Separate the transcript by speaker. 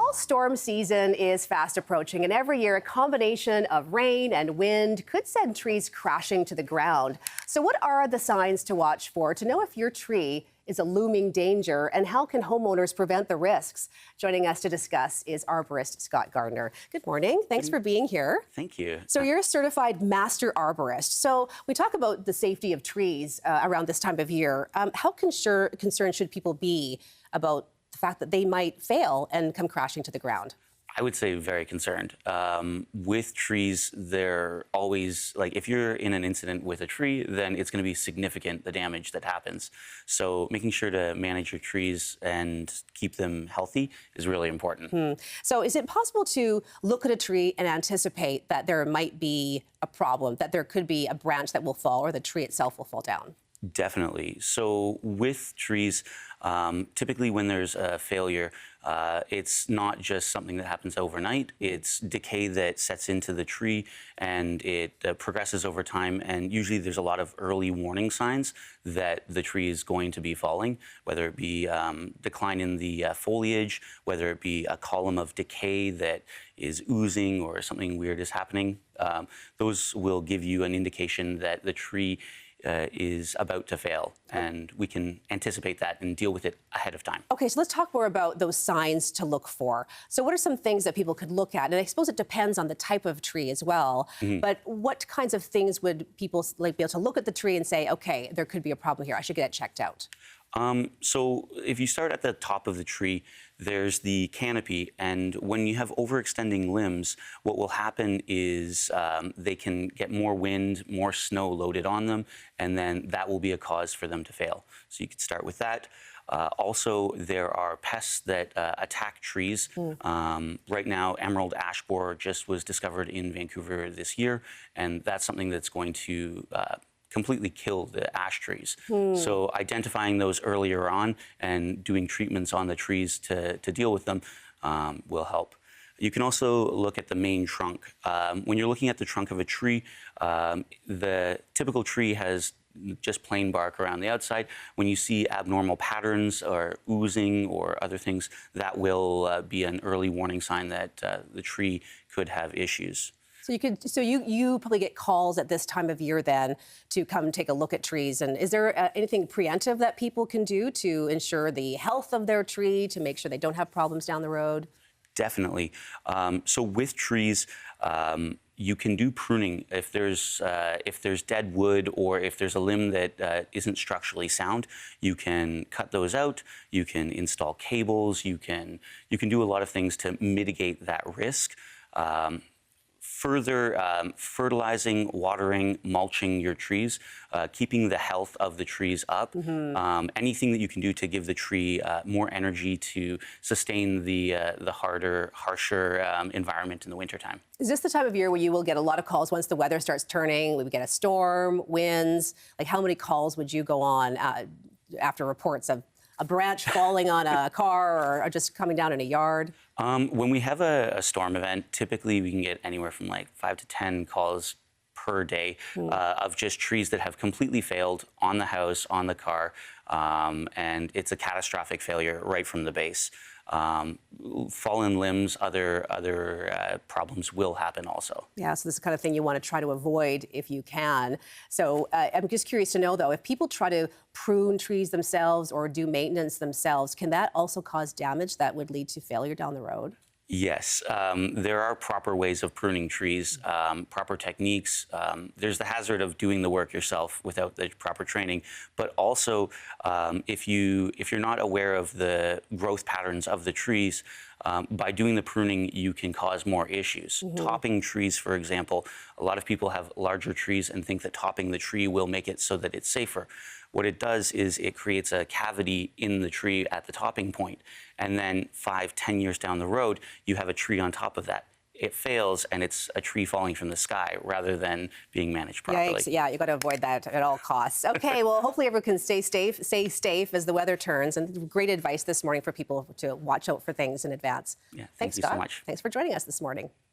Speaker 1: Fall storm season is fast approaching, and every year a combination of rain and wind could send trees crashing to the ground. So what are the signs to watch for to know if your tree is a looming danger, and how can homeowners prevent the risks? Joining us to discuss is arborist Scott Gardner. Good morning. Thanks for being here.
Speaker 2: Thank you.
Speaker 1: So you're a certified master arborist. So we talk about the safety of trees around this time of year. How concerned should people be about the fact that they might fail and come crashing to the ground?
Speaker 2: I would say very concerned. With trees, they're always, like, if you're in an incident with a tree, then it's going to be significant, the damage that happens. So making sure to manage your trees and keep them healthy is really important.
Speaker 1: So is it possible to look at a tree and anticipate that there might be a problem, that there could be a branch that will fall or the tree itself will fall down?
Speaker 2: Definitely. So with trees, typically when there's a failure, it's not just something that happens overnight. It's decay that sets into the tree, and it progresses over time. And usually there's a lot of early warning signs that the tree is going to be falling, whether it be decline in the foliage, whether it be a column of decay that is oozing or something weird is happening. Those will give you an indication that the tree is about to fail, and we can anticipate that and deal with it ahead of time.
Speaker 1: Okay, so let's talk more about those signs to look for. So what are some things that people could look at? And I suppose it depends on the type of tree as well, but what kinds of things would people be able to look at the tree and say, okay, there could be a problem here, I should get it checked out?
Speaker 2: So if you start at the top of the tree, there's the canopy, and when you have overextending limbs, what will happen is they can get more wind, more snow loaded on them, and then that will be a cause for them to fail. So you could start with that. Also, there are pests that attack trees. Right now, emerald ash borer just was discovered in Vancouver this year, and that's something that's going to completely kill the ash trees. So identifying those earlier on and doing treatments on the trees to deal with them will help. You can also look at the main trunk. When you're looking at the trunk of a tree, the typical tree has just plain bark around the outside. When you see abnormal patterns or oozing or other things, that will be an early warning sign that the tree could have issues.
Speaker 1: So you probably get calls at this time of year then to come take a look at trees. And is there anything preemptive that people can do to ensure the health of their tree, to make sure they don't have problems down the road?
Speaker 2: Definitely. So with trees, you can do pruning if there's dead wood, or if there's a limb that isn't structurally sound. You can cut those out. You can install cables. You can do a lot of things to mitigate that risk. Further fertilizing, watering, mulching your trees, keeping the health of the trees up, anything that you can do to give the tree more energy to sustain the harsher environment in the wintertime.
Speaker 1: Is this the time of year where you will get a lot of calls once the weather starts turning? We would get a storm, winds. Like, how many calls would you go on after reports of a branch falling on a car or just coming down in a yard?
Speaker 2: When we have a storm event, typically we can get anywhere from like 5 to 10 calls per day of just trees that have completely failed on the house, on the car, and it's a catastrophic failure right from the base. Fallen limbs, other problems will happen also.
Speaker 1: Yeah, so this is the kind of thing you want to try to avoid if you can. So I'm just curious to know, though, if people try to prune trees themselves or do maintenance themselves, can that also cause damage that would lead to failure down the road?
Speaker 2: Yes, there are proper ways of pruning trees, proper techniques. There's the hazard of doing the work yourself without the proper training, but also if you're not aware of the growth patterns of the trees, by doing the pruning, you can cause more issues. Topping trees, for example, a lot of people have larger trees and think that topping the tree will make it so that it's safer. What it does is it creates a cavity in the tree at the topping point, and then 5, 10 years down the road, you have a tree on top of that. It fails, and it's a tree falling from the sky rather than being managed properly.
Speaker 1: Yikes. Yeah, you got to avoid that at all costs. Okay, well, hopefully everyone can stay safe as the weather turns. And great advice this morning for people to watch out for things in advance.
Speaker 2: Yeah,
Speaker 1: Thanks,
Speaker 2: thank you
Speaker 1: Scott.
Speaker 2: so much.
Speaker 1: Thanks for joining us this morning.